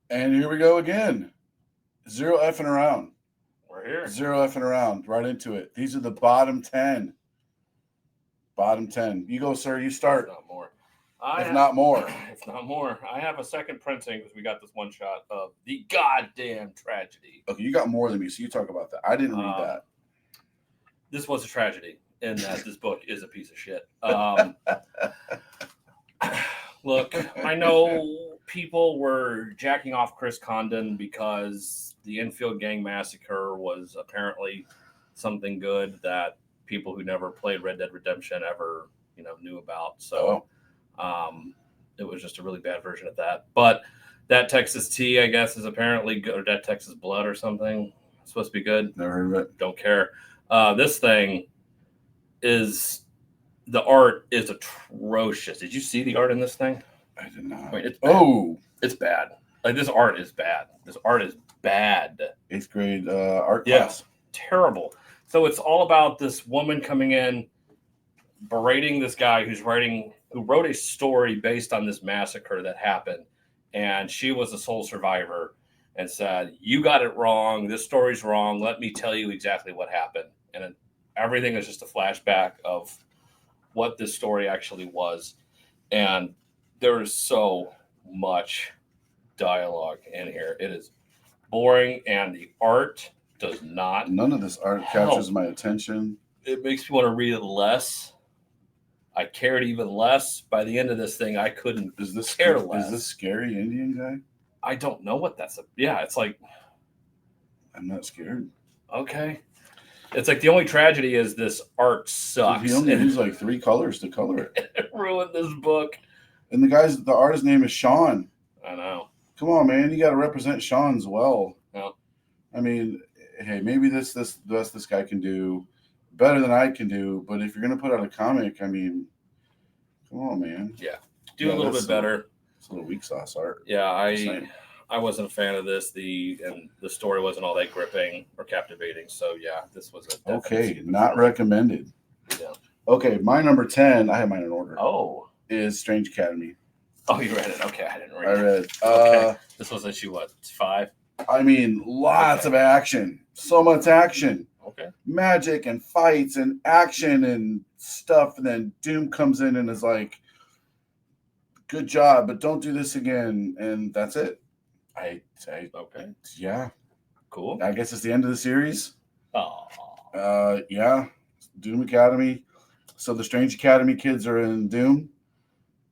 And here we go again. Zero effing around. We're here. Zero effing around. Right into it. These are the bottom 10. Bottom 10. You go, sir. You If start. not more. If not more. If not more. I have a second printing because we got this one shot of the goddamn tragedy. Okay, you got more than me, so you talk about that. I didn't read that. This was a tragedy in that this book is a piece of shit. Look, I know people were jacking off Chris Condon because the Enfield Gang Massacre was apparently something good that people who never played Red Dead Redemption ever, knew about. So it was just a really bad version of that. But that Texas tea, I guess, is apparently good, or that Texas blood or something. It's supposed to be good. Never heard of it. Don't care. This thing is, the art is atrocious. Did you see the art in this thing? I did not. Wait, it's bad. It's bad. Like, this art is bad. This art is bad. 8th grade art class. Terrible. So it's all about this woman coming in, berating this guy who wrote a story based on this massacre that happened, and she was the sole survivor, and said, "You got it wrong. This story's wrong. Let me tell you exactly what happened." And everything is just a flashback of what this story actually was, and there is so much dialogue in here. It is boring, and the art does not. None of this art captures my attention. It makes me want to read it less. I cared even less. By the end of this thing, I couldn't care less. Is this scary Indian guy? I don't know what that's. Yeah, it's like, I'm not scared. Okay. It's like the only tragedy is this art sucks. He only used like 3 colors to color it. It ruined this book. And the artist's name is Sean. I know. Come on, man. You got to represent Sean's well. No. I mean, hey, maybe the best this guy can do better than I can do. But if you're going to put out a comic, I mean, come on, man. Yeah. Do a little bit better. It's a little weak sauce art. Yeah, I wasn't a fan of this. The story wasn't all that gripping or captivating. So yeah, this was a okay. Not recommended. Yeah. Okay, my number 10. I have mine in order. Oh, is Strange Academy. Oh, you read it? Okay, I didn't read it. I read. Okay. This was issue what? 5. I mean, lots of action. So much action. Okay. Magic and fights and action and stuff, and then Doom comes in and is like, "Good job, but don't do this again," and that's it. Okay. Yeah. Cool. I guess it's the end of the series. Oh. Yeah. Doom Academy. So the Strange Academy kids are in Doom.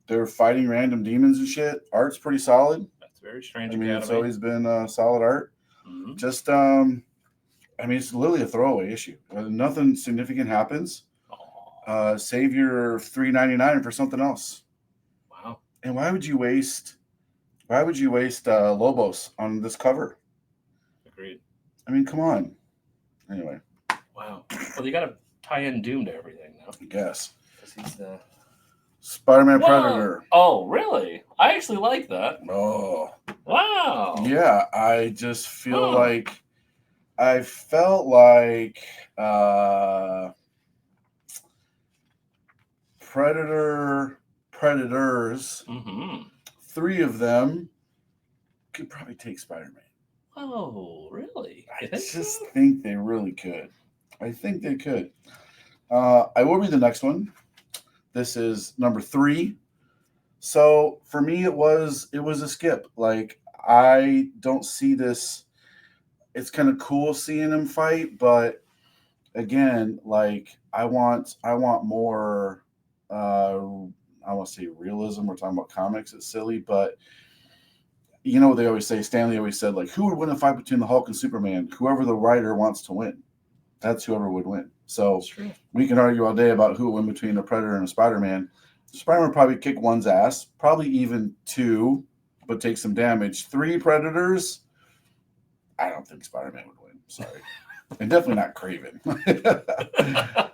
They're fighting random demons and shit. Art's pretty solid. That's very Strange Academy. Academy. It's always been solid art. Mm-hmm. Just, it's literally a throwaway issue. Nothing significant happens. Save your $3.99 for something else. Wow. And why would you waste Lobos on this cover? Agreed. I mean, come on. Anyway. Wow. Well, you got to tie in Doom to everything now. I guess. Because he's the Spider-Man Predator. Oh, really? I actually like that. Oh. Wow. Yeah, I just feel like I felt like Predators, 3 of them could probably take Spider-Man. Oh, really? I just think they really could. I think they could. I will read the next one. This is number 3. So for me, it was a skip. Like, I don't see this. It's kind of cool seeing him fight, but again, like I want more. I want to say realism. We're talking about comics. It's silly, but you know what they always say. Stanley always said, like, who would win a fight between the Hulk and Superman? Whoever the writer wants to win. That's whoever would win. So we can argue all day about who would win between a Predator and a Spider-Man. Spider-Man would probably kick one's ass, probably even 2, but take some damage. 3 Predators, I don't think Spider-Man would win. Sorry. And definitely not Craven.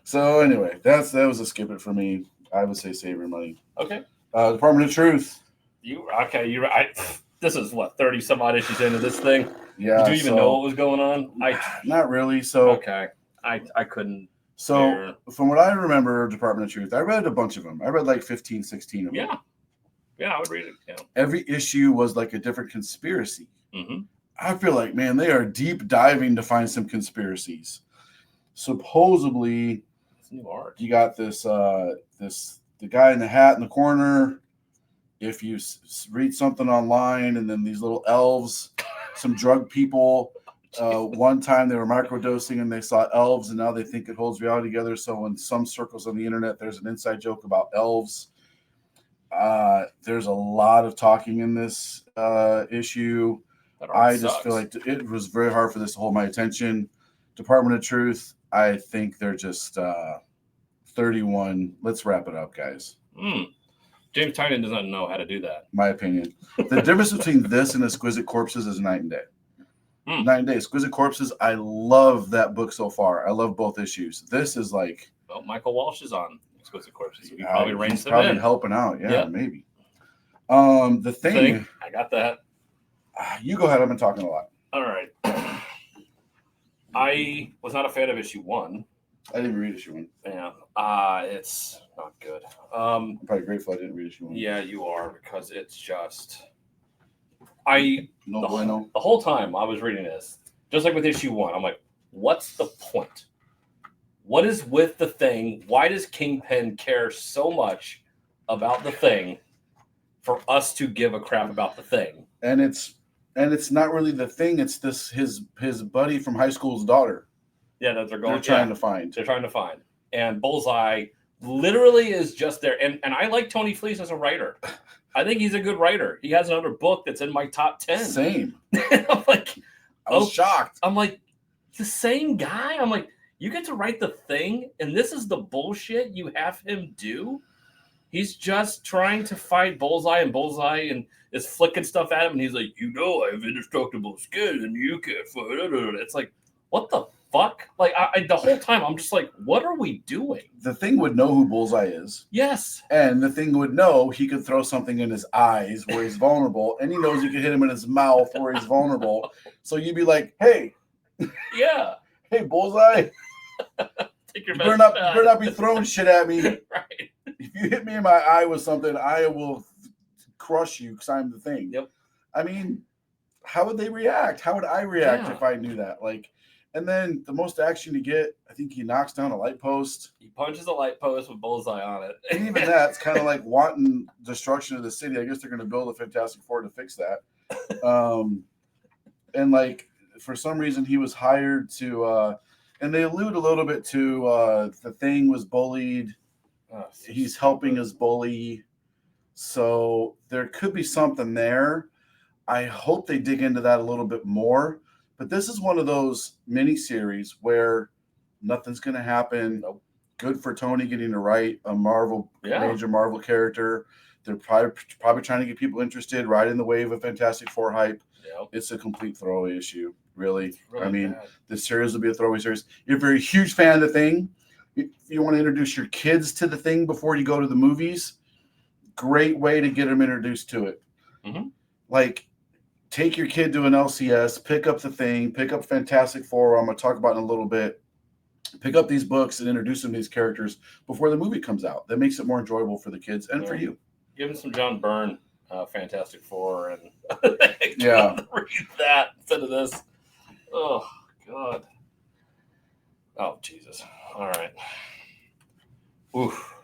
So anyway, that was a skip it for me. I would say save your money. Okay. Department of Truth. You're right. This is what, 30 some odd issues into this thing? Yeah. Did you even know what was going on? Not really. So okay. I couldn't. So from what I remember of Department of Truth, I read a bunch of them. I read like 15, 16 of them. Yeah. Yeah, I would read it. Yeah. Every issue was like a different conspiracy. Mm-hmm. I feel like, man, they are deep diving to find some conspiracies. Supposedly, It's new art. you got the guy in the hat in the corner. If you read something online, and then these little elves, some drug people. One time they were microdosing and they saw elves, and now they think it holds reality together. So in some circles on the internet, there's an inside joke about elves. There's a lot of talking in this issue. That art I just sucks. feel like it was very hard for this to hold my attention. Department of Truth, I think they're just 31. Let's wrap it up, guys. James Tynion does not know how to do that. My opinion. The difference between this and Exquisite Corpses is night and day. Night and day. Exquisite Corpses, I love that book so far. I love both issues. This is like... Well, Michael Walsh is on Exquisite Corpses. He he's probably helping out. Yeah, maybe. The thing... I got that. You go ahead. I've been talking a lot. All right. I was not a fan of issue 1. I didn't read issue 1. Yeah. It's not good. I'm probably grateful I didn't read issue 1. Yeah, you are, because it's just... No bueno. The whole time I was reading this, just like with issue 1, I'm like, what's the point? What is with the Thing? Why does Kingpin care so much about the Thing for us to give a crap about the Thing? And it's not really the Thing. It's this his buddy from high school's daughter. Yeah, that they're trying to find. They're trying to find. And Bullseye literally is just there. And I like Tony Fleece as a writer. I think he's a good writer. He has another book that's in my top 10. Same. I'm like, I was shocked. I'm like, the same guy? I'm like, you get to write the Thing, and this is the bullshit you have him do? He's just trying to fight Bullseye, and Bullseye and is flicking stuff at him, and he's like, I have indestructible skin, and you can't fight it. It's like, what the fuck? Like, the whole time, I'm just like, what are we doing? The Thing would know who Bullseye is. Yes. And the Thing would know he could throw something in his eyes where he's vulnerable, and he knows you can hit him in his mouth where he's vulnerable. So you'd be like, hey. Yeah. Hey, Bullseye. Take your you better not be throwing shit at me. Right. If you hit me in my eye with something, I will crush you because I'm the Thing. Yep. I mean, how would they react? How would I react if I knew that? Like, and then the most action you get, I think he knocks down a light post. He punches a light post with Bullseye on it. And even that's kind of like wanting destruction of the city. I guess they're going to build a Fantastic Four to fix that. And like, for some reason, he was hired to, and they allude a little bit to the Thing was bullied. He's helping his bully. So there could be something there. I hope they dig into that a little bit more. But this is one of those miniseries where nothing's going to happen. Nope. Good for Tony getting to write a major Marvel character. They're probably trying to get people interested, riding the wave of Fantastic Four hype. Yep. It's a complete throwaway issue, really. I mean, bad. the series will be a throwaway series. If you're a huge fan of the Thing, if you want to introduce your kids to the Thing before you go to the movies, great way to get them introduced to it. Mm-hmm. Like, take your kid to an LCS, pick up the Thing, pick up Fantastic Four. I'm going to talk about in a little bit. Pick up these books and introduce them to these characters before the movie comes out. That makes it more enjoyable for the kids and for you. Give him some John Byrne, Fantastic Four, and read that instead of this. Oh, God. Oh, Jesus. All right. Oof.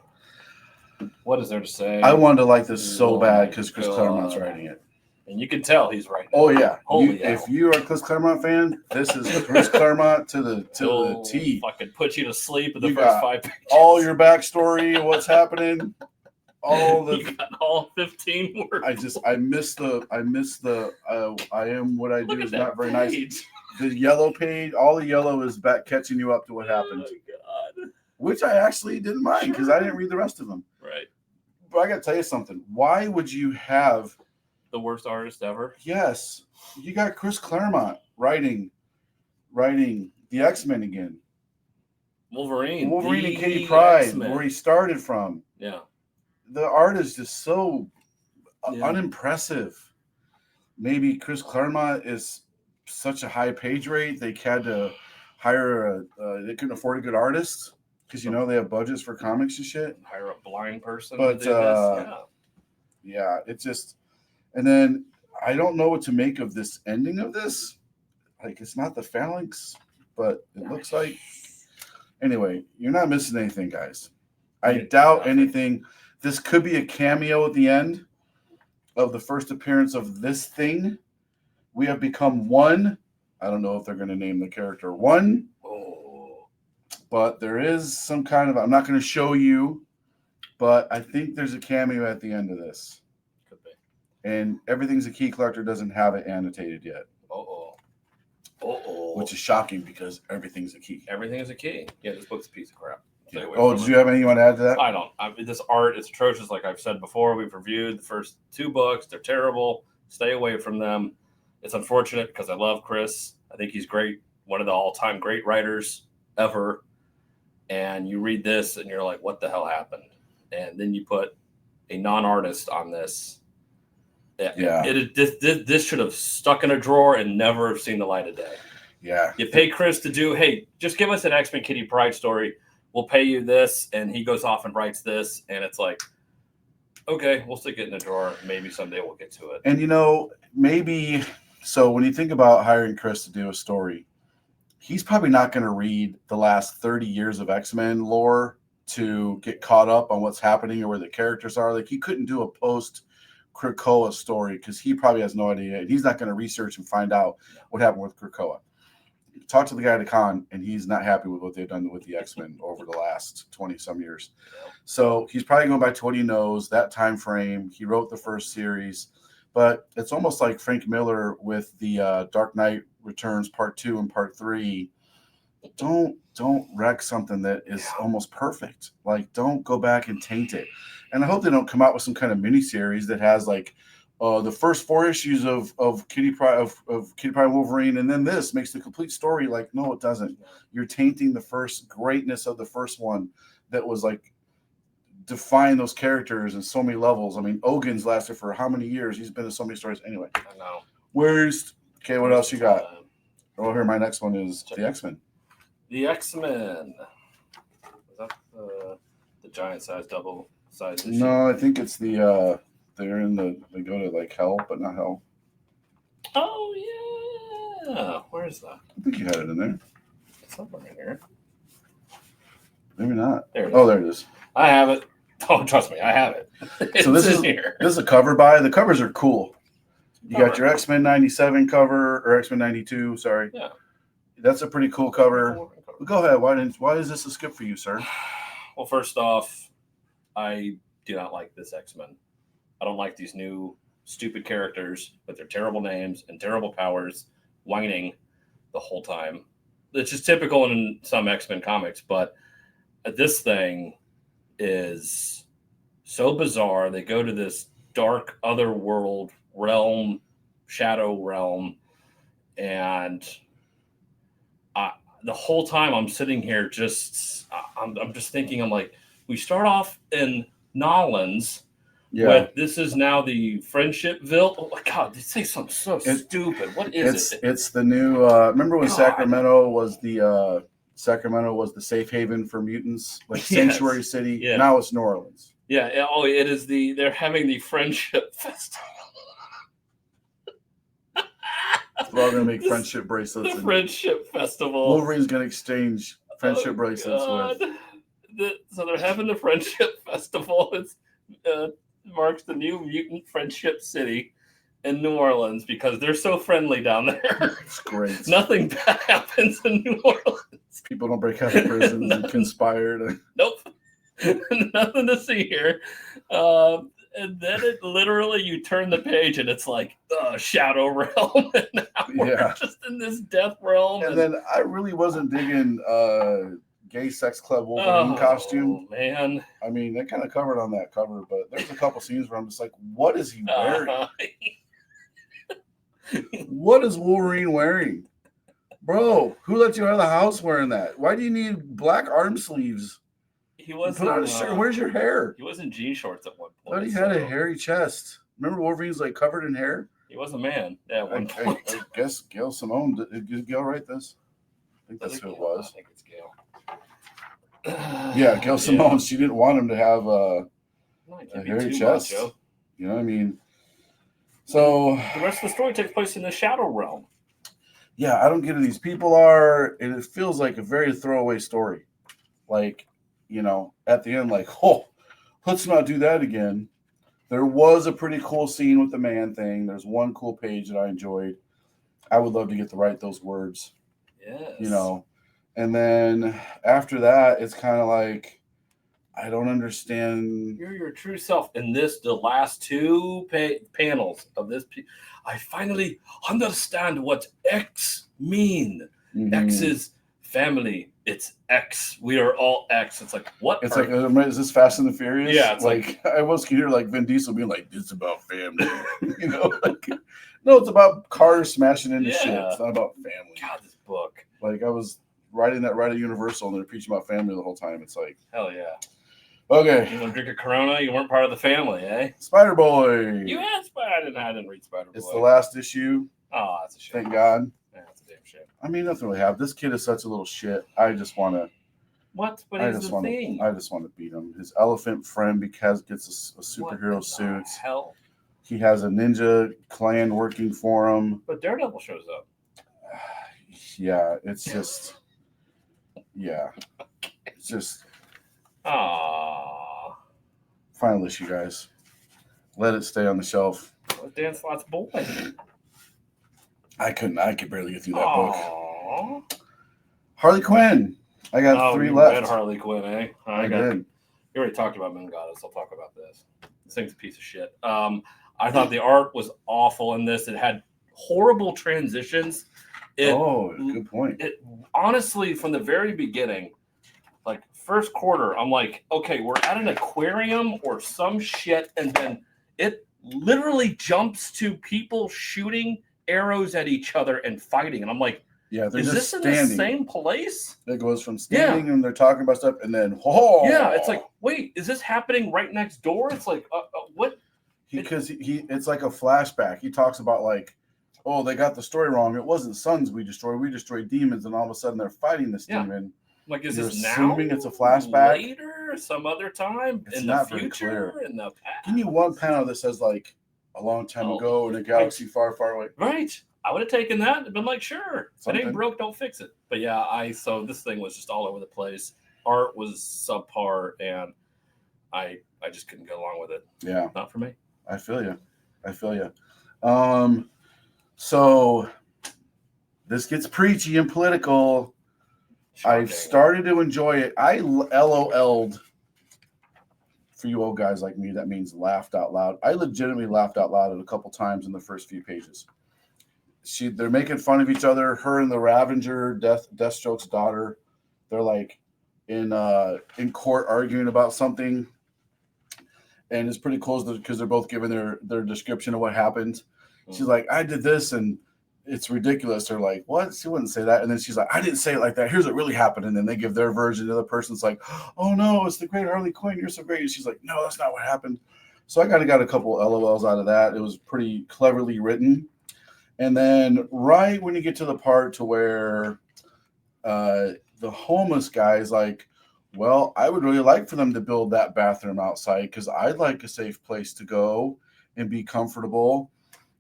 What is there to say? I wanted to like this so bad because Chris Claremont's writing it. And you can tell he's writing it. Oh, yeah. Holy hell. If you're a Chris Claremont fan, this is Chris Claremont to the T. Fucking put you to sleep in the You first got 5 pages. All your backstory, what's happening, You got all 15 words. I miss the I am what I do Look is at not that very page. nice. The yellow page, all the yellow is back catching you up to what happened. Oh, God. Which I actually didn't mind because I didn't read the rest of them. Right. But I got to tell you something. Why would you have the worst artist ever? Yes, you got Chris Claremont writing the X-Men again. Wolverine and Kitty Pryde, X-Men. where he started from. Yeah. The art is just so unimpressive. Maybe Chris Claremont is such a high page rate they had to hire they couldn't afford a good artist because they have budgets for comics and shit. Hire a blind person but to do this. Yeah. Yeah, it's just, and then I don't know what to make of this ending of this. Like, it's not the phalanx, but it looks like. Anyway, you're not missing anything, guys. I Yeah, doubt nothing. anything. This could be a cameo at the end of the first appearance of this thing. We have become one. I don't know if they're going to name the character one, Oh, but there is some kind of. I'm not going to show you, but I think there's a cameo at the end of this. could be. And Everything's a Key Collector doesn't have it annotated yet, which is shocking because everything's a key. Everything is a key. Yeah, this book's a piece of crap. Stay away Oh, from did it. you have anything you want to add to that? I don't. This art is atrocious. Like I've said before, we've reviewed the first 2 books. They're terrible. Stay away from them. It's unfortunate because I love Chris. I think he's great. One of the all-time great writers ever. And you read this and you're like, what the hell happened? And then you put a non-artist on this. Yeah. This should have stuck in a drawer and never have seen the light of day. Yeah. You pay Chris to do, hey, just give us an X-Men Kitty Pryde story. We'll pay you this. And he goes off and writes this. And it's like, okay, we'll stick it in the drawer. Maybe someday we'll get to it. And, maybe, so when you think about hiring Chris to do a story, he's probably not going to read the last 30 years of X-Men lore to get caught up on what's happening or where the characters are. Like, he couldn't do a post-Krakoa story because he probably has no idea. He's not going to research and find out what happened with Krakoa. Talk to the guy at the con, and he's not happy with what they've done with the X-Men over the last 20-some years. So he's probably going back to what he knows, that time frame. He wrote the first series. But it's almost like Frank Miller with the Dark Knight Returns Part 2 and Part 3. Don't wreck something that is almost perfect. Like, don't go back and taint it. And I hope they don't come out with some kind of miniseries that has like the first 4 issues of Kitty Pryde of Kitty Pryde Wolverine, and then this makes the complete story. Like, no, it doesn't. You're tainting the first greatness of the first one that was like define those characters in so many levels. I mean, Ogun's lasted for how many years? He's been in so many stories. Anyway, I know. What else you got? Oh, here, my next one is the X-Men. The X-Men. Is that the giant size, double size issue? No, I think it's they go to like hell, but not hell. Oh yeah. Where's that? I think you had it in there. It's somewhere in here. Maybe not. There it is. Oh, there it is. I have it. Oh, trust me, I have it. So this is here. This is a cover by. The covers are cool. You got your X-Men 97 cover, or X-Men 92, sorry. Yeah. That's a pretty cool cover. Go ahead. Why is this a skip for you, sir? Well, first off, I do not like this X-Men. I don't like these new stupid characters with their terrible names and terrible powers whining the whole time. It's just typical in some X-Men comics, but this thing is so bizarre. They go to this dark otherworld realm, shadow realm, and the whole time I'm sitting here I'm just thinking, I'm like, we start off in Nolans. Yeah. But this is now the Friendshipville. Oh my God, they say something so stupid. What is it? It's the new. Remember when Sacramento was the safe haven for mutants, like Sanctuary City. Yeah. Now it's New Orleans. Yeah. Oh, it is they're having the Friendship Festival. We're all gonna make friendship bracelets. The Friendship Festival. Wolverine's gonna exchange friendship bracelets with. So they're having the Friendship Festival. It's marks the new mutant friendship city in New Orleans because they're so friendly down there. It's great. Nothing bad happens in New Orleans. People don't break out of prisons and conspire. Nope. Nothing to see here. And then you turn the page and it's like Shadow Realm. And now we're just in this Death Realm. And then I really wasn't digging Gay Sex Club Wolverine costume. Man. I mean, they kind of covered on that cover, but there's a couple scenes where I'm just like, what is he wearing? What is Wolverine wearing? Bro, who let you out of the house wearing that? Why do you need black arm sleeves? He wasn't. Put on a shirt. Where's your hair? He was in jean shorts at one point. But he had a hairy chest. Remember Wolverine's like covered in hair? He was a man at one point. I guess Gail Simone. Did Gail write this? I think that's who it was. I think it's Gail. Yeah, Gail Simone. She didn't want him to have a hairy chest. You know what I mean? So The rest of the story takes place in the Shadow Realm. yeah, I don't get who these people are, and it feels like a very throwaway story. Like, you know, at the end, like, oh, let's not do that again. There was a pretty cool scene with the man thing. There's one cool page that I enjoyed. I would love to get to write those words, Yes. you know. And then after that, it's kind of like, I don't understand. You're your true self. In the last two panels of this, I finally understand what X mean. Mhm. X is family. It's X. We are all X. It's like, what? It's like, is this Fast and the Furious? Yeah, it's like I almost can hear like Vin Diesel being like, "It's about family," you know. Like, no, it's about cars smashing into shit. Yeah. It's not about family. God, this book. Like I was writing that right at Universal, and they're preaching about family the whole time. It's like, Hell yeah. okay, You want to drink a Corona? You weren't part of the family, eh? Spider Boy. You had Spider. I didn't read Spider Boy. It's the last issue. Oh, that's a shame. Thank God. Yeah, that's a damn shame. I mean, nothing really happened. This kid is such a little shit. I just want to. What? But I he's just the want thing. to. I just want to beat him. His elephant friend because gets a What superhero in the suit. hell? He has a ninja clan working for him. But Daredevil shows up. Yeah, it's just. Yeah, it's just. Aww. Final issue, guys. Let it stay on the shelf. What Dan Slott's boy? I could barely get through that book. Aww. Harley Quinn. I got 3 you left. read Harley Quinn, eh? I did. You already talked about Men Goddess. I'll talk about this. This thing's a piece of shit. I thought the art was awful in this. It had horrible transitions. Good point. It honestly, from the very beginning, like first quarter, I'm like, okay, we're at an aquarium or some shit, and then it literally jumps to people shooting arrows at each other and fighting, and I'm like, Yeah, they're is just this standing. in the same place? It goes from standing and they're talking about stuff, and then Yeah, it's like, wait, is this happening right next door? It's like, what? Because he it's like a flashback. He talks about like, oh, they got the story wrong. It wasn't suns we destroyed. We destroyed demons, and all of a sudden they're fighting this demon. Like, is You're this now? assuming it's a flashback? Later, some other time, It's in the not very future, clear. in the past. Give me one panel that says like a long time ago in a galaxy far, far away. Right. I would have taken that and been like, sure. If it Something. ain't broke, don't fix it. But yeah, so this thing was just all over the place. Art was subpar, and I just couldn't go along with it. Yeah, Not for me. I feel you. So this gets preachy and political. Shocking. I've started to enjoy it. I LOL'd. For you old guys like me, that means laughed out loud. I legitimately laughed out loud a couple times in the first few pages. They're making fun of each other. Her and the Ravenger, Deathstroke's daughter, they're like in court arguing about something, and it's pretty close because they're both giving their description of what happened. She's like, I did this, and it's ridiculous. They're like, what? She wouldn't say that. And then she's like, I didn't say it like that. Here's what really happened. And then they give their version. The other person's like, oh no, it's the great Harley Quinn. You're so great. And she's like, no, that's not what happened. So I got a couple LOLs out of that. It was pretty cleverly written. And then right when you get to the part to where the homeless guy is like, well, I would really like for them to build that bathroom outside because I'd like a safe place to go and be comfortable.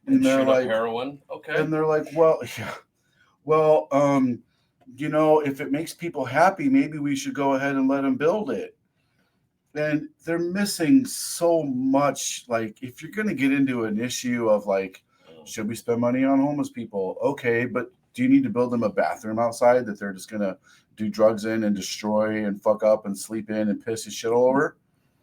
And they're like, heroin. Okay. And they're like, well, yeah. Well, if it makes people happy, maybe we should go ahead and let them build it. And they're missing so much. Like, if you're going to get into an issue of like, should we spend money on homeless people? Okay, but do you need to build them a bathroom outside that they're just going to do drugs in and destroy and fuck up and sleep in and piss his shit all over?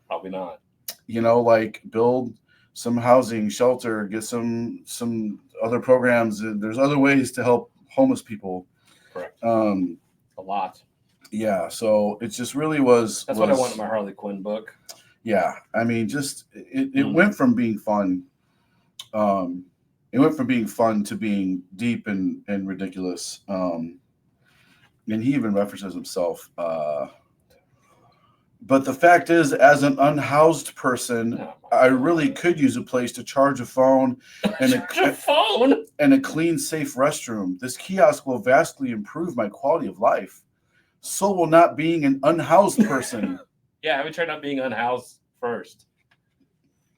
Probably not. Like build some housing, shelter, get some other programs. There's other ways to help homeless people. Correct. A lot. Yeah. So it just really was. That's what I want in my Harley Quinn book. Yeah. I mean, just it went from being fun. It went from being fun to being deep and ridiculous. And he even references himself. But the fact is, as an unhoused person, I really could use a place to charge a phone and a clean, safe restroom. This kiosk will vastly improve my quality of life. So will not being an unhoused person. Yeah, have you tried not being unhoused first?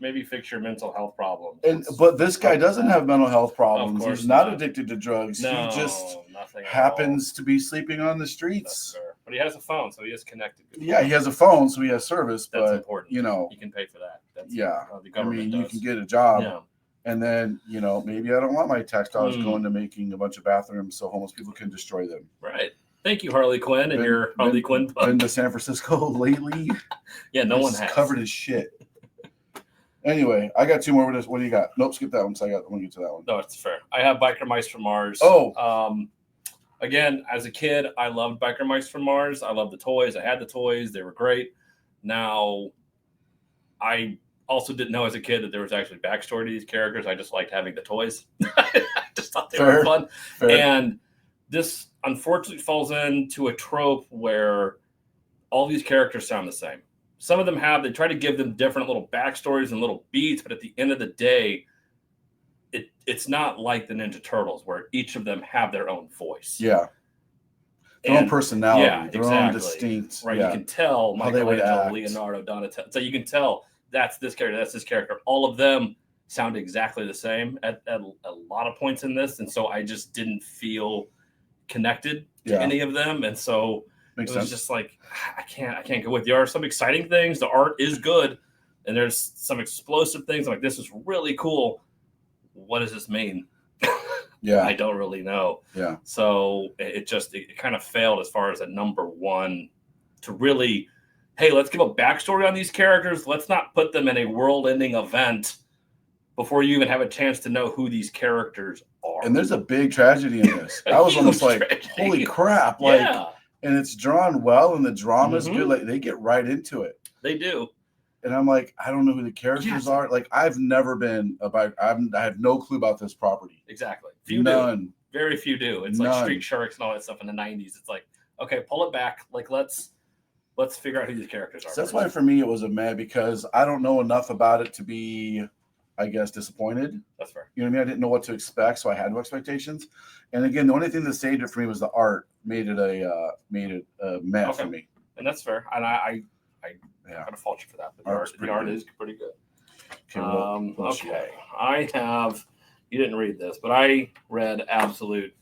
maybe fix your mental health problems. But this guy doesn't have mental health problems. course He's not not. addicted to drugs. No, He just nothing at all. happens to be sleeping on the That's streets. fair. But he has a phone, so he is connected. Yeah, he has a phone, so he has service. That's but important. you know, You can pay for that. That's yeah. the I government mean, you does. can get a job, Yeah. and then maybe I don't want my tax dollars Hmm. going to making a bunch of bathrooms so homeless people can destroy them. Right. Thank you, Harley Quinn, and Been- your Harley Quinn book. Been to San Francisco lately? Yeah, no one It's has. covered his shit. Anyway, I got two more. What do you got? Nope, skip that one. So I want to get to that one. No, it's fair. I have Biker Mice from Mars. Oh. Again, as a kid, I loved Biker Mice from Mars. I loved the toys. I had the toys. They were great. Now, I also didn't know as a kid that there was actually backstory to these characters. I just liked having the toys. I just thought they were fun. Fair. And this unfortunately falls into a trope where all these characters sound the same. Some of them they try to give them different little backstories and little beats, but at the end of the day, it's not like the Ninja Turtles where each of them have their own voice. Yeah. Their own personality. Yeah, their exactly. own distinct. Right. Yeah. You can tell How they would Michelangelo, act. Leonardo, Donatello. So you can tell that's this character, that's this character. All of them sound exactly the same at a lot of points in this. And so I just didn't feel connected to any of them. And so Makes it was sense. just like, I can't go with you. There are some exciting things. The art is good. And there's some explosive things. I'm like, this is really cool. What does this mean? Yeah. I don't really know. Yeah. So it kind of failed as far as a number one to really, hey, let's give a backstory on these characters. Let's not put them in a world-ending event before you even have a chance to know who these characters are. And there's a big tragedy in this. A I was almost huge like, tragedy. holy crap. Like, yeah, and it's drawn well and the drama's Mhm. good. Like they get right into it. they do. And I'm like, I don't know who the characters Yes. are. Like I've never been I have no clue about this property. Exactly. Few do. None. Very few do. It's like None. Street Sharks and all that stuff in the 90s. It's like, okay, pull it back. Like let's figure out who these characters are. So that's first. why for me it was a meh because I don't know enough about it to be, I guess, disappointed. That's fair. You know what I mean? I didn't know what to expect, so I had no expectations. And again, the only thing that saved it for me was the art. Made it a meh Okay. for me. And that's fair. And I Yeah. gotta fault you for that. But Art's the pretty art good. is pretty good. Okay. what else you got? Okay. I have. You didn't read this, but I read Absolute.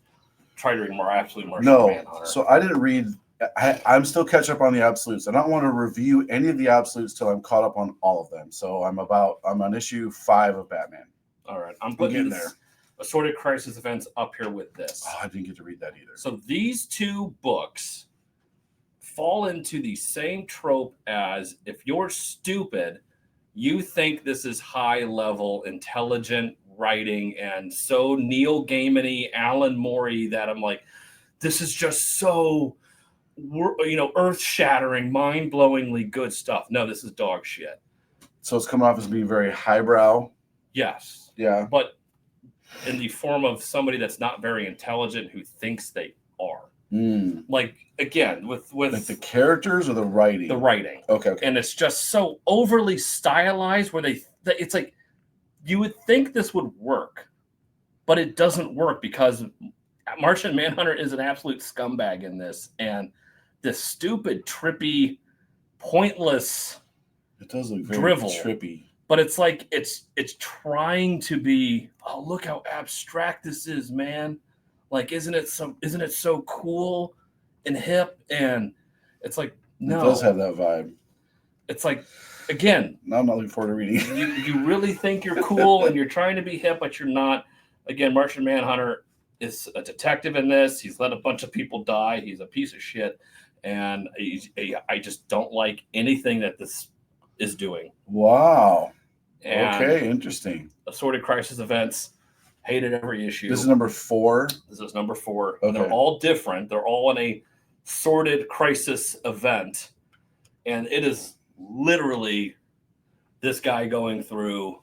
Tried to read more Absolute Martian No. Manhunter. So I didn't read. I'm still catching up on the absolutes. I don't want to review any of the absolutes till I'm caught up on all of them. So I'm on issue 5 of Batman. All right, I'm getting putting there. Assorted Crisis Events up here with this. Oh, I didn't get to read that either. So these two books fall into the same trope as if you're stupid, you think this is high level, intelligent writing and so Neil Gaiman-y, Alan Moore-y that I'm like, this is just so, earth shattering, mind blowingly good stuff. No, this is dog shit. So it's coming off as being very highbrow. Yes. Yeah. But in the form of somebody that's not very intelligent who thinks they are. Like again, with Like the characters or the writing? the writing. Okay. And it's just so overly stylized where it's like you would think this would work, but it doesn't work because Martian Manhunter is an absolute scumbag in this, and this stupid, trippy, pointless. It does look very drivel. trippy. But it's like it's trying to be. Oh, look how abstract this is, man! Like, isn't it so cool and hip? And it's like no, It does have that vibe. it's like again. Now I'm not looking forward to reading it. You really think you're cool and you're trying to be hip, but you're not. Again, Martian Manhunter is a detective in this. He's let a bunch of people die. He's a piece of shit, and I just don't like anything that this is doing. Wow. And Okay, interesting. Assorted Crisis Events, hated every issue. This is number 4. This is number 4. Okay. They're all different. They're all in a sorted crisis event, and it is literally this guy going through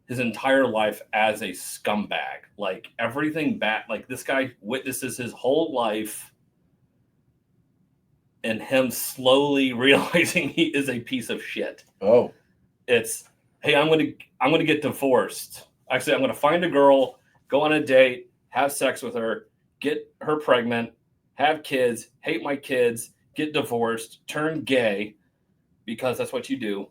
his entire life as a scumbag. Like everything bad. Like this guy witnesses his whole life and him slowly realizing he is a piece of shit. Oh. It's, hey, I'm gonna get divorced. Actually, I'm gonna find a girl, go on a date, have sex with her, get her pregnant, have kids, hate my kids, get divorced, turn gay, because that's what you do.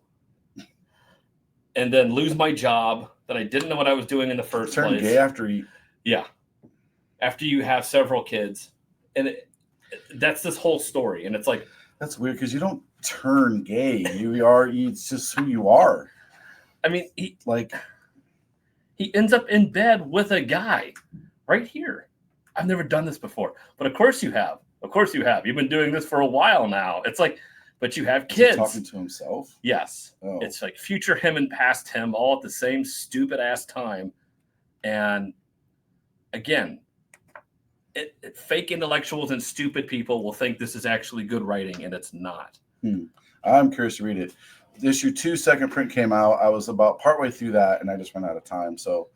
and then lose my job that I didn't know what I was doing in the first Turn place. gay after you. Yeah. After you have several kids. And that's this whole story. And it's like, that's weird because you don't turn gay. It's just who you are. I mean, he ends up in bed with a guy right here. I've never done this before, but of course you have. Of course you have. You've been doing this for a while now. It's like, but you have kids. Is he talking to himself? Yes. Oh. It's like future him and past him all at the same stupid ass time. And again, fake intellectuals and stupid people will think this is actually good writing, and it's not. I'm curious to read it. Issue 2 second print came out. I was about partway through that, and I just ran out of time. So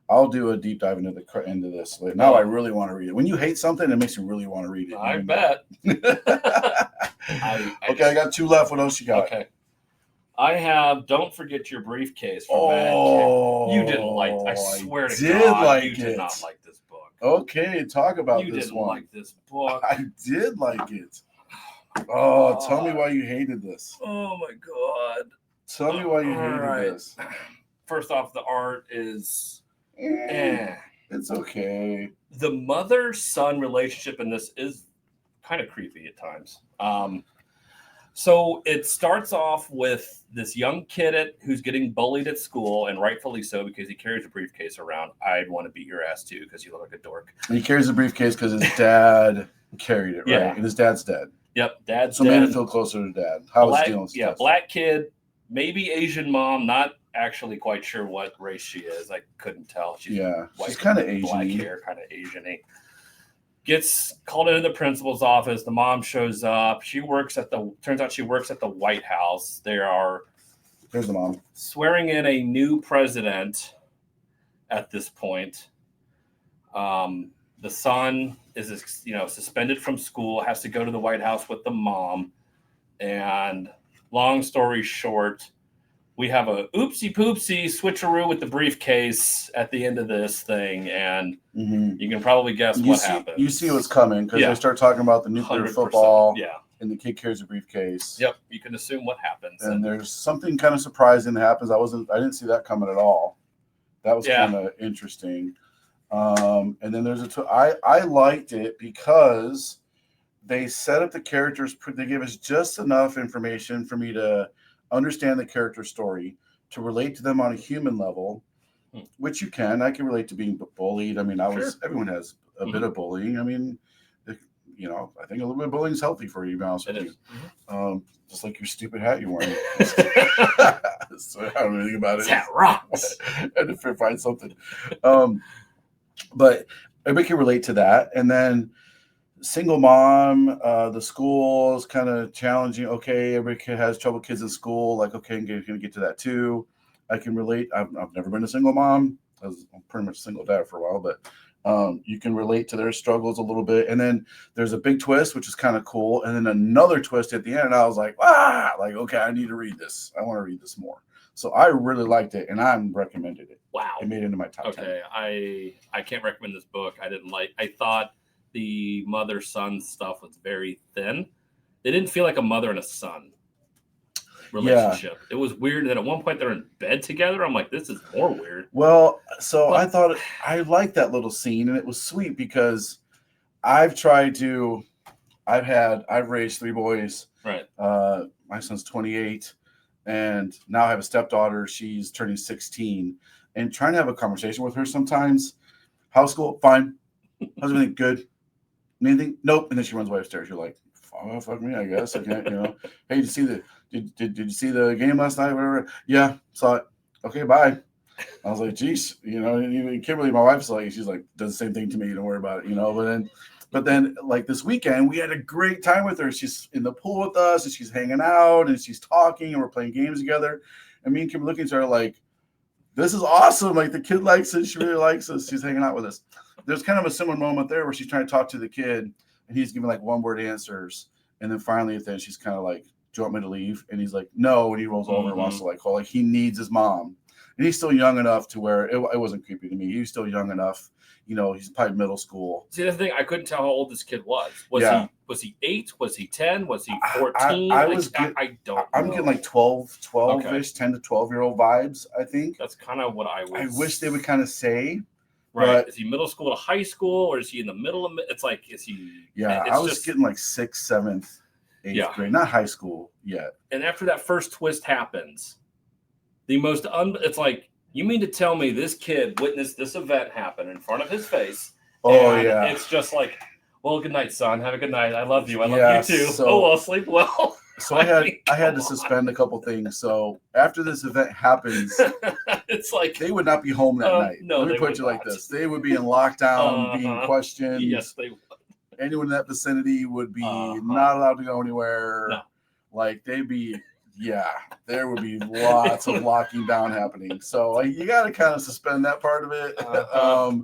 I'll do a deep dive into this. Now I really want to read it. When you hate something, it makes you really want to read it. I bet. I got 2 left. What else you got? Okay. I have Don't Forget Your Briefcase from Mad Kid. You didn't like I swear to God, you did not like this book. Okay, talk about you this didn't one. like this book. I did like it. Oh, tell me why you hated this. Oh my God. Tell me why you hated this. First off, the art is It's okay. The mother-son relationship in this is kind of creepy at times. So it starts off with this young kid who's getting bullied at school, and rightfully so because he carries a briefcase around. I'd want to beat your ass too because you look like a dork. And he carries a briefcase because his dad carried it, right? Yeah. And his dad's dead. Yep, dad's so dead. So made him feel closer to dad. How was dealing with stuff? Black kid, maybe Asian mom, not actually quite sure what race she is. I couldn't tell. She's kind of Asian-y. Black hair, kind of Asian-y. Gets called into the principal's office. The mom shows up. Turns out she works at the White House. There's the mom. Swearing in a new president at this point. The son is, suspended from school, has to go to the White House with the mom. And long story short, we have a oopsie poopsie switcheroo with the briefcase at the end of this thing, and you can probably guess what happens. You see what's coming because they start talking about the nuclear football. Yeah, and the kid carries a briefcase. Yep, you can assume what happens. And there's something kind of surprising that happens. I didn't see that coming at all. That was kind of interesting. And then there's I liked it because they set up the characters. They gave us just enough information for me to understand the character story, to relate to them on a human level, which you can. I can relate to being bullied. I mean, everyone has a bit of bullying. I mean, I think a little bit of bullying is healthy for you, to be honest with you. Just like your stupid hat you're wearing. So I don't know anything about it. That rocks. I had to find something. But everybody can relate to that. And then single mom, the school is kind of challenging. Okay, everybody has trouble kids in school. Like, okay, I'm going to get to that too. I can relate. I've never been a single mom. I'm pretty much a single dad for a while, but you can relate to their struggles a little bit. And then there's a big twist, which is kind of cool. And then another twist at the end. And I was like, okay, I need to read this. I want to read this more. So I really liked it, and I recommended it. Wow. It made it into my top 10. Okay, I can't recommend this book. I thought the mother-son stuff was very thin. They didn't feel like a mother and a son relationship. Yeah. It was weird that at one point they're in bed together. I'm like, this is more weird. Well, I thought I liked that little scene, and it was sweet because I've raised 3 boys. Right. My son's 28, and now I have a stepdaughter. She's turning 16, and trying to have a conversation with her sometimes. How's school? Fine. How's everything? Good. Anything? Nope. And then she runs away upstairs. You're like, oh, fuck me, I guess. I can't, Hey, did you see the game last night? Whatever. Yeah, saw it. Okay, bye. I was like, geez, even Kimberly, my wife's like, she's like, does the same thing to me. Don't worry about it, But then, like this weekend, we had a great time with her. She's in the pool with us, and she's hanging out, and she's talking, and we're playing games together. And me and Kim looking at her like, this is awesome. Like, the kid likes it. She really likes us. She's hanging out with us. There's kind of a similar moment there where she's trying to talk to the kid, and he's giving like one-word answers. And then finally at the end, she's kind of like, do you want me to leave? And he's like, no. And he rolls over and wants to like call. Like, he needs his mom. and he's still young enough to where it wasn't creepy to me. He was still young enough. He's probably middle school. See, the thing, I couldn't tell how old this kid was. Was Yeah. he 8? Was he 10? Was he 14? I don't I'm know. getting like 12-ish, Okay. 10 to 12-year-old vibes, I think. That's kind of what I I was. wish they would kind of say. Right. but- Is he middle school to high school, or is he in the middle of it's like, is he. Yeah, it's I was just, getting like 6th, 7th, 8th Yeah. grade, not high school yet. And after that first twist happens, it's like, you mean to tell me this kid witnessed this event happen in front of his face? Oh, and yeah. It's just like, well, good night, son. Have a good night. I love you. I love Yeah, you too. so- Oh, well, sleep well. So I had to suspend a couple things. So after this event happens, It's like, they would not be home that night. no, Let me they put would it like not. this: they would be in lockdown, being Uh-huh. questioned. yes, they. Anyone in that vicinity would be Uh-huh. not allowed to go anywhere. No. Like they'd be, there would be lots of locking down happening. So you got to kind of suspend that part of it. Uh-huh.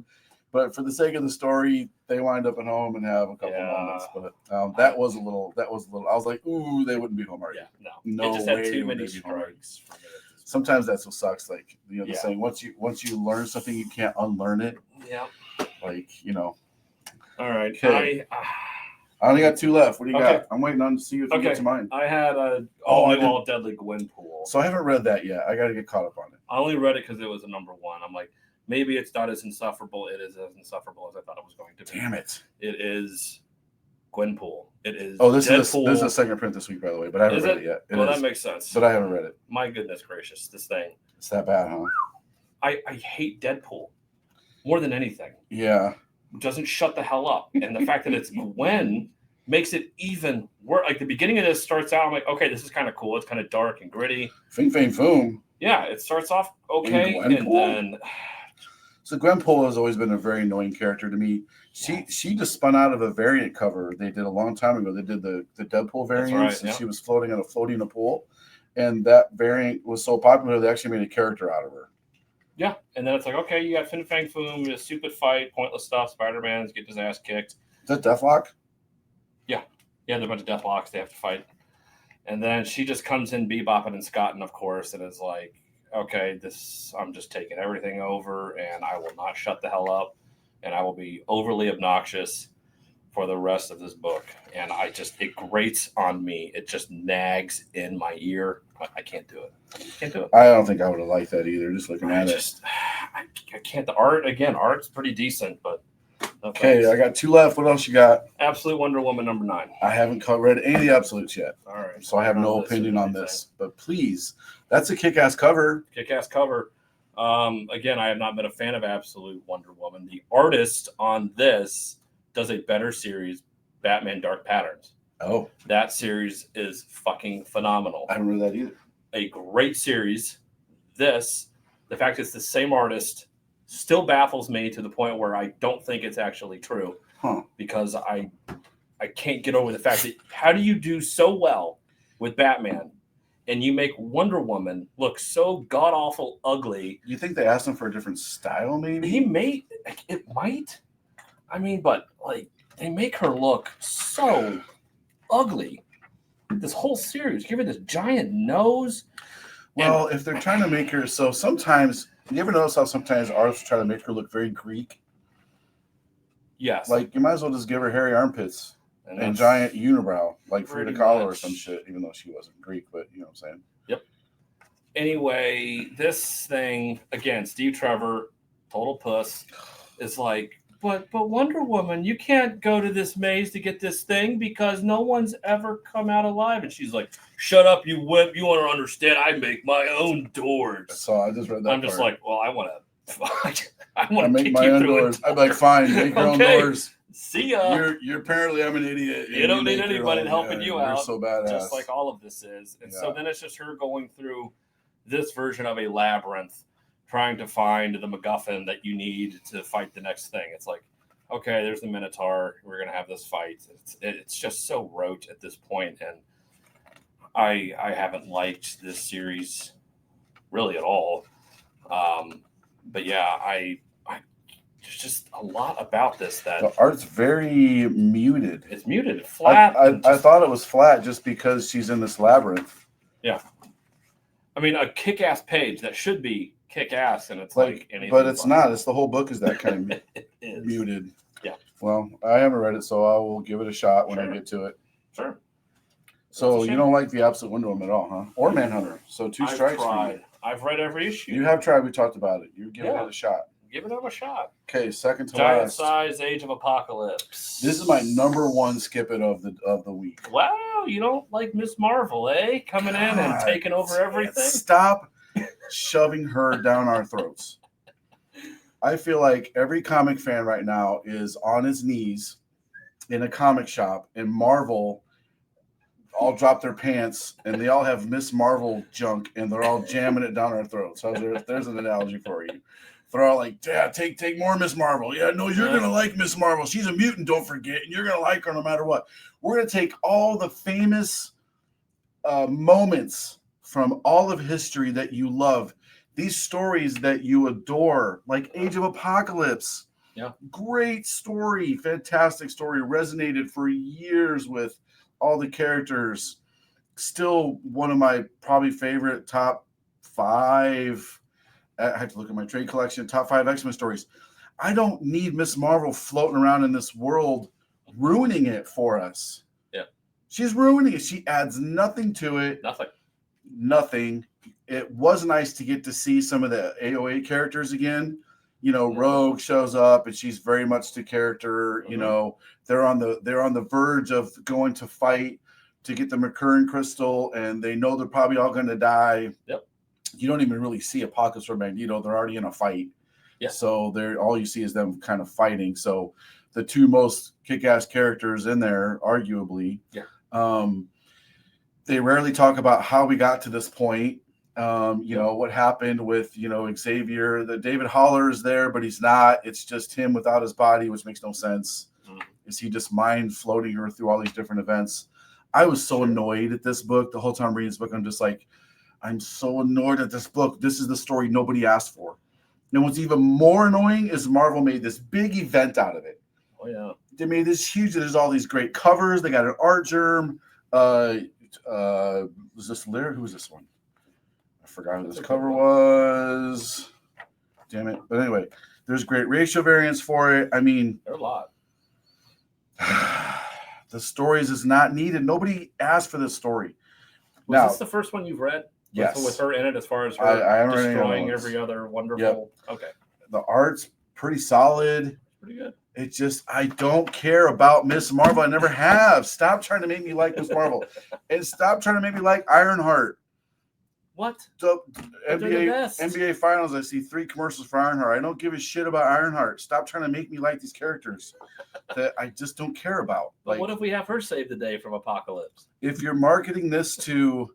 But for the sake of the story, they wind up at home and have a couple Yeah. moments. But that was a little. I was like, ooh, they wouldn't be home already. Yeah, No it just had way too would many they be home already. strikes. For me. Sometimes that's what sucks. Like the Yeah. saying, once you learn something, you can't unlearn it. Yeah. Like All right. Okay. I only got 2 left. What do you Okay. got? I'm waiting on to see if you Okay. get to mine. I had a Oh, I all did- all deadly Gwenpool. So I haven't read that yet. I got to get caught up on it. I only read it because it was a number 1. I'm like, maybe it's not as insufferable. It is as insufferable as I thought it was going to be. Damn it! It is Gwenpool. It is. Oh, this Deadpool. is a second print this week, by the way, but I haven't Is read it? it yet. It Well, is, that makes sense. but I haven't read it. My goodness gracious, this thing. It's that bad, huh? I hate Deadpool more than anything. Yeah. It doesn't shut the hell up, and the fact that it's Gwen makes it even worse. Like the beginning of this starts out, I'm like, okay, this is kind of cool. It's kind of dark and gritty. Fing Fang Foom. Yeah, it starts off okay, And and Gwenpool? then So Gwenpool has always been a very annoying character to me. She just spun out of a variant cover they did a long time ago. They did the Deadpool variants, right, and yeah. she was floating in a pool, and that variant was so popular they actually made a character out of her. yeah, and then it's like, okay, you got Fin Fang Foom, a stupid fight, pointless stuff. Spider-Man's getting his ass kicked. Is that Deathlock? Yeah, there's a bunch of Deathlocks they have to fight, and then she just comes in bebopping and scotting, of course, and is like, okay, I'm just taking everything over, and I will not shut the hell up, and I will be overly obnoxious for the rest of this book. And it grates on me. It just nags in my ear. I can't do it. Can't do it. I don't think I would have liked that either. Just looking at I can't. The art's pretty decent, but no Okay, thanks. I got 2 left. What else you got? Absolute Wonder Woman number 9. I haven't read any of the absolutes yet, All right, so I have no opinion on this. But please, that's a kick-ass cover. Kick-ass cover. Again, I have not been a fan of Absolute Wonder Woman. The artist on this does a better series, Batman Dark Patterns. Oh, That series is fucking phenomenal. I haven't read that either. A great series. The fact it's the same artist still baffles me to the point where I don't think it's actually true. Huh. Because I can't get over the fact that how do you do so well with Batman and you make Wonder Woman look so god awful ugly? You think they asked him for a different style, maybe? It might. I mean, but like they make her look so ugly. This whole series, give her this giant nose. Well, if they're trying to make her, so sometimes, you ever notice how sometimes artists try to make her look very Greek? Yes. Like, you might as well just give her hairy armpits and that's- giant unibrow, like Frida pretty Kahlo or much. some shit, even though she wasn't Greek, but you know what I'm saying? Anyway, this thing, again, Steve Trevor, total puss, is like, but Wonder Woman, you can't go to this maze to get this thing because no one's ever come out alive. And she's like, shut up, you wimp. You want to understand? I make my own doors. So I just read that I'm just part. like, well, I want to I kick make my you own through doors. it. I'd be like, fine, make your own Okay. doors. See ya. You're apparently I'm an idiot. You and don't need make your anybody own. helping you you're out, so badass. just like all of this is. And so Yeah. then it's just her going through this version of a labyrinth, trying to find the MacGuffin that you need to fight the next thing. It's like, okay, there's the Minotaur. We're gonna have this fight. It's just so rote at this point, and I haven't liked this series really at all. But yeah, there's just a lot about this that The art's very muted. it's muted, flat. and I just- thought it was flat just because she's in this labyrinth. I mean, a kick-ass page that should be kick ass, and it's Like, like anything. but it's but. not. It's the whole book is that kind of It is. muted. Yeah. Well, I haven't read it, so I will give it a shot when I Sure. get to it. Sure. So That's a you shame. don't like The Opposite Window at all, huh? Or Manhunter. So 2 strikes for you. I've read every issue. You have tried. We talked about it. You give Yeah. it a shot. Give it a shot. Okay, second to Giant last. size Age of Apocalypse. This is my number one skip it of the week. Wow, you don't like Miss Marvel, eh? Coming in and God, taking over everything. Stop shoving her down our throats. I feel like every comic fan right now is on his knees in a comic shop, and Marvel all drop their pants, and they all have Miss Marvel junk, and they're all jamming it down our throats. So there's an analogy for you. They're all like, yeah, take more Miss Marvel. Yeah, no, you're going to like Miss Marvel. She's a mutant, don't forget, and you're going to like her no matter what. We're going to take all the famous moments from all of history that you love, these stories that you adore, like Age of Apocalypse. Yeah. Great story, fantastic story, resonated for years with all the characters. Still one of my probably favorite top 5. I have to look at my trade collection. Top 5 X-Men stories. I don't need Miss Marvel floating around in this world, ruining it for us. Yeah, she's ruining it. She adds nothing to it. Nothing. It was nice to get to see some of the AOA characters again. You know, Rogue shows up, and she's very much the character. You know, they're on the verge of going to fight to get the Mercurian crystal, and they know they're probably all going to die. Yep. You don't even really see Apocalypse or Magneto. They're already in a fight. Yeah. So they're all you see is them kind of fighting. So the 2 most kick-ass characters in there, arguably. Yeah. They rarely talk about how we got to this point. You know, what happened with, Xavier. The David Haller is there, but he's not. It's just him without his body, which makes no sense. Is he just mind floating her through all these different events? I was so annoyed at this book. The whole time reading this book, I'm just like, I'm so annoyed at this book. This is the story nobody asked for. And what's even more annoying is Marvel made this big event out of it. Oh, yeah. They made this huge, there's all these great covers. They got an art germ. Was this Lear? Who was this one? I forgot who this cover was. Damn it. But anyway, there's great ratio variants for it. I mean, there are a lot. The stories is not needed. Nobody asked for this story. Was this the first one you've read? Yes. With her in it, as far as her I destroying every other wonderful. Yep. Okay. The art's pretty solid. Pretty good. It just, I don't care about Miss Marvel. I never have. Stop trying to make me like Miss Marvel. And stop trying to make me like Ironheart. What? So, NBA Finals, I see 3 commercials for Ironheart. I don't give a shit about Ironheart. Stop trying to make me like these characters that I just don't care about. But like, what if we have her save the day from Apocalypse? If you're marketing this to,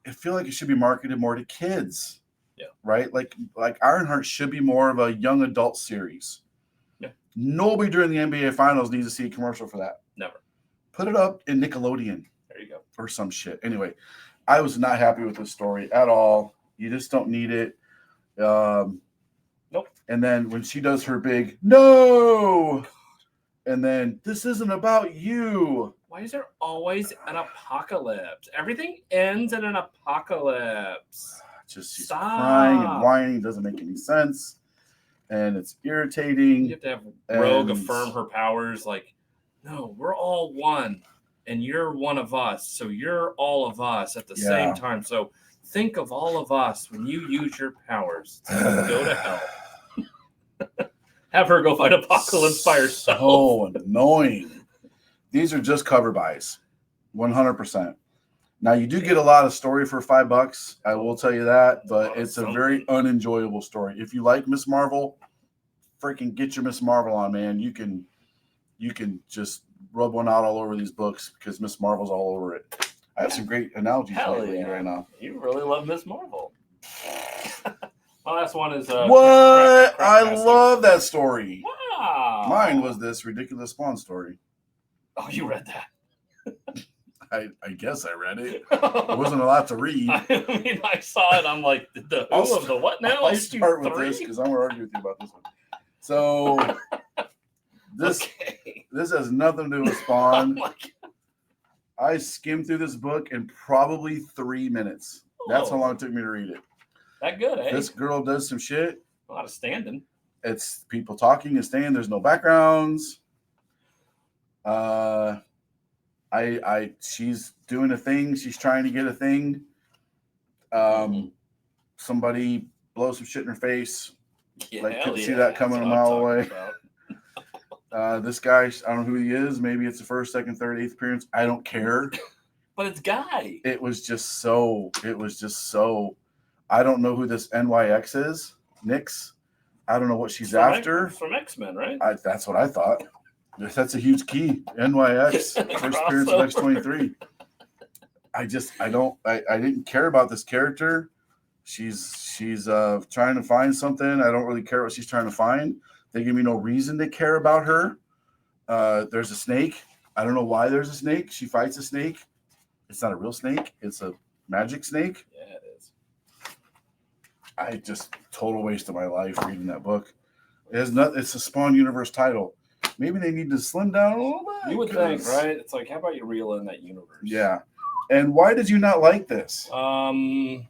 I feel like it should be marketed more to kids. Yeah. Right? Like Ironheart should be more of a young adult series. Yeah. Nobody during the NBA Finals needs to see a commercial for that. Never. Put it up in Nickelodeon. There you go. Or some shit. Anyway, I was not happy with this story at all. You just don't need it. Nope. And then when she does her big no, and then this isn't about you. Why is there always an apocalypse? Everything ends in an apocalypse. Just she's crying and whining. Doesn't make any sense. And it's irritating. You have to have Rogue affirm her powers. Like, no, we're all one. And you're one of us. So you're all of us at the same time. So think of all of us when you use your powers. Go to hell. Have her go fight Apocalypse by herself. So annoying. These are just cover buys. 100%. Now, you do get a lot of story for $5. I will tell you that. But it's a very unenjoyable story. If you like Miss Marvel, freaking get your Miss Marvel on, man. You can just rub one out all over these books because Miss Marvel's all over it. I have some great analogies right now. You really love Miss Marvel. My last one is what? I love that story. Wow. Mine was this ridiculous Spawn story. Oh, you read that? I guess I read it. It wasn't a lot to read. I mean, I saw it. I'm like, the who of the what now? I'll start with this because I'm going to argue with you about this one. So this has nothing to do with Spawn. Oh, I skimmed through this book in probably 3 minutes. That's how long it took me to read it. That good, eh? This girl does some shit. A lot of standing. It's people talking and staying. There's no backgrounds. She's doing a thing. She's trying to get a thing. Somebody blows some shit in her face. Yeah, Like, couldn't see that coming a mile away. This guy, I don't know who he is. Maybe it's the first, second, third, eighth appearance. I don't care. But it's Guy. It was just so. I don't know who this NYX is. Nyx. I don't know what she's after. From X-Men, right? That's what I thought. That's a huge key. NYX, first appearance of X-23. I didn't care about this character. She's trying to find something. I don't really care what she's trying to find. They give me no reason to care about her. There's a snake. I don't know why there's a snake. She fights a snake. It's not a real snake. It's a magic snake. Yeah, it is. I just total waste of my life reading that book. It's a Spawn Universe title. Maybe they need to slim down a little bit. You would think, right? It's like, how about you reel in that universe? Yeah. And why did you not like this? Ryan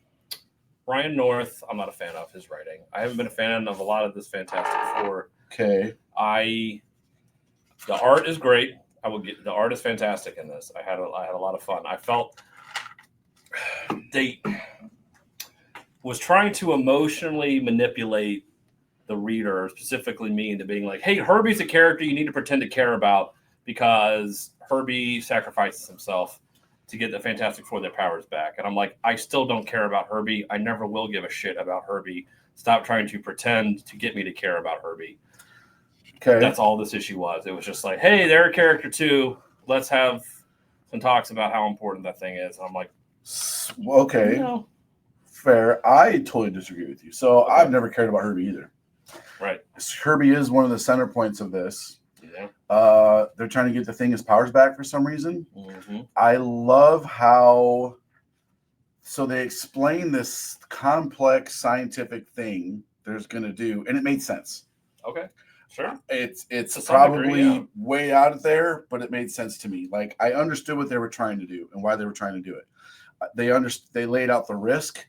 North, I'm not a fan of his writing. I haven't been a fan of a lot of this Fantastic Four. Okay. The art is great. The art is fantastic in this. I had a lot of fun. I felt they was trying to emotionally manipulate the reader, specifically me, into being like, hey, Herbie's a character you need to pretend to care about because Herbie sacrifices himself to get the Fantastic Four their powers back. And I'm like, I still don't care about Herbie. I never will give a shit about Herbie. Stop trying to pretend to get me to care about Herbie. Okay. That's all this issue was. It was just like, hey, they're a character too. Let's have some talks about how important that thing is. And I'm like, okay. No. Fair. I totally disagree with you. So Okay. I've never cared about Herbie either. Right. Herbie is one of the center points of this. Yeah. They're trying to get the thing his powers back for some reason. Mm-hmm. I love how so they explain this complex scientific thing there's going to do, and it made sense. Okay. Sure. It's To some probably degree, yeah. way out there, but it made sense to me. Like I understood what they were trying to do and why they were trying to do it. They laid out the risk.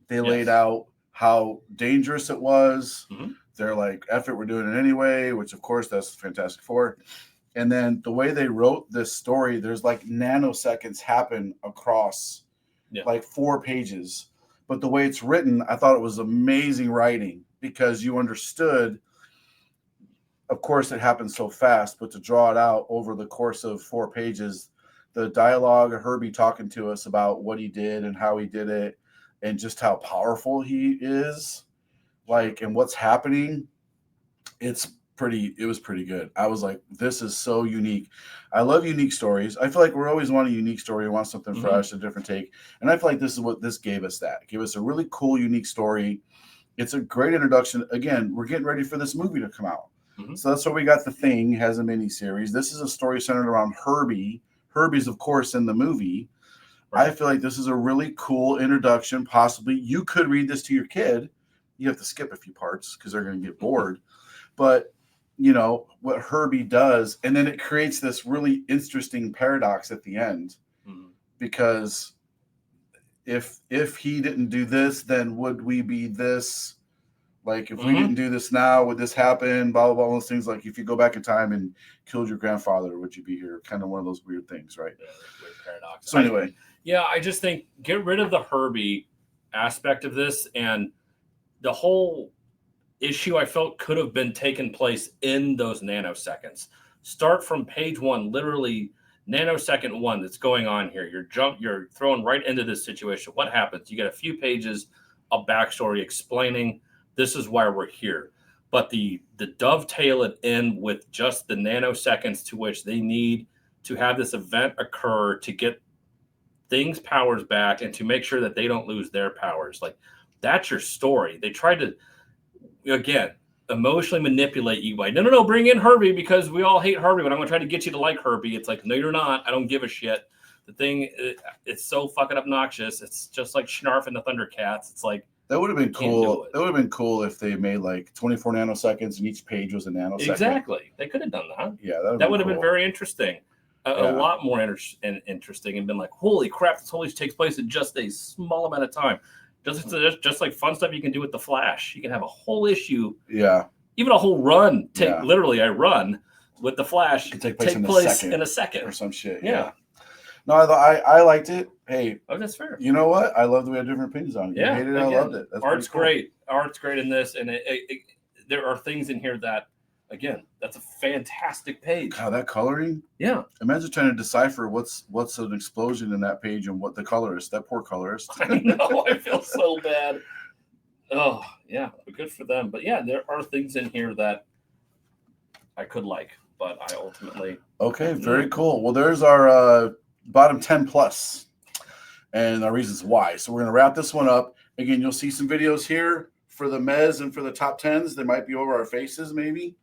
They laid out how dangerous it was. Mm-hmm. They're like, F it, we're doing it anyway, which of course that's Fantastic Four. And then the way they wrote this story, there's like nanoseconds happen across like 4 pages. But the way it's written, I thought it was amazing writing because you understood, of course, it happened so fast, but to draw it out over the course of 4 pages, the dialogue of Herbie talking to us about what he did and how he did it and just how powerful he is, like, and what's happening. It was pretty good. I was like, this is so unique. I love unique stories. I feel like we're always want a unique story. We want something fresh, a different take. And I feel like this is what this gave us that. It gave us a really cool, unique story. It's a great introduction. Again, we're getting ready for this movie to come out. Mm-hmm. So that's why we got The Thing, has a miniseries. This is a story centered around Herbie. Herbie's, of course, in the movie. Right. I feel like this is a really cool introduction. Possibly you could read this to your kid. You have to skip a few parts because they're going to get bored. But you know what Herbie does, and then it creates this really interesting paradox at the end, because if he didn't do this, then would we be this? Like if we didn't do this now, would this happen? Blah blah blah. All those things. Like if you go back in time and killed your grandfather, would you be here? Kind of one of those weird things, right? Yeah, weird paradox. So anyway, I just think get rid of the Herbie aspect of this, and the whole issue I felt could have been taken place in those nanoseconds. Start from page 1, literally nanosecond 1 that's going on here. You're thrown right into this situation. What happens? You get a few pages of backstory explaining this is why we're here. But the dovetail it in with just the nanoseconds to which they need to have this event occur to get things powers back and to make sure that they don't lose their powers. Like that's your story. They tried to, again, emotionally manipulate you by, no, bring in Herbie because we all hate Herbie, but I'm going to try to get you to like Herbie. It's like, no, you're not. I don't give a shit. The thing, it's so fucking obnoxious. It's just like Snarf and the Thundercats. It's like, that would have been cool. That would have been cool if they made like 24 nanoseconds and each page was a nanosecond. Exactly. They could have done that. Yeah, that would have been very interesting. A lot more interesting and been like, holy crap, this totally takes place in just a small amount of time. Just like fun stuff you can do with the Flash. You can have a whole issue, Yeah. even a whole run. Yeah. Literally a run with the Flash Could take place in a second. or Or some shit. Yeah. No, I liked it. Hey, Oh, that's fair. you know what? I love that we have different opinions on it. Yeah, You hated it, I again, loved it. That's Art's pretty cool. great. Art's great in this, and there are things in here that, again, that's a fantastic page. God, that coloring. Yeah, Imagine trying to decipher what's an explosion in that page and what the colorist. That poor colorist. I know. I feel so bad. Oh, yeah, but good for them. But yeah, there are things in here that I could like, but I ultimately. Okay, very cool. Well, there's our bottom 10 plus and our reasons why. So we're going to wrap this one up. Again, you'll see some videos here for the Mez and for the top 10s. They might be over our faces, maybe.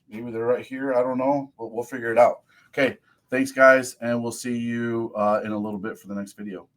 Maybe they're right here. I don't know, but we'll figure it out. Okay, thanks, guys, and we'll see you in a little bit for the next video.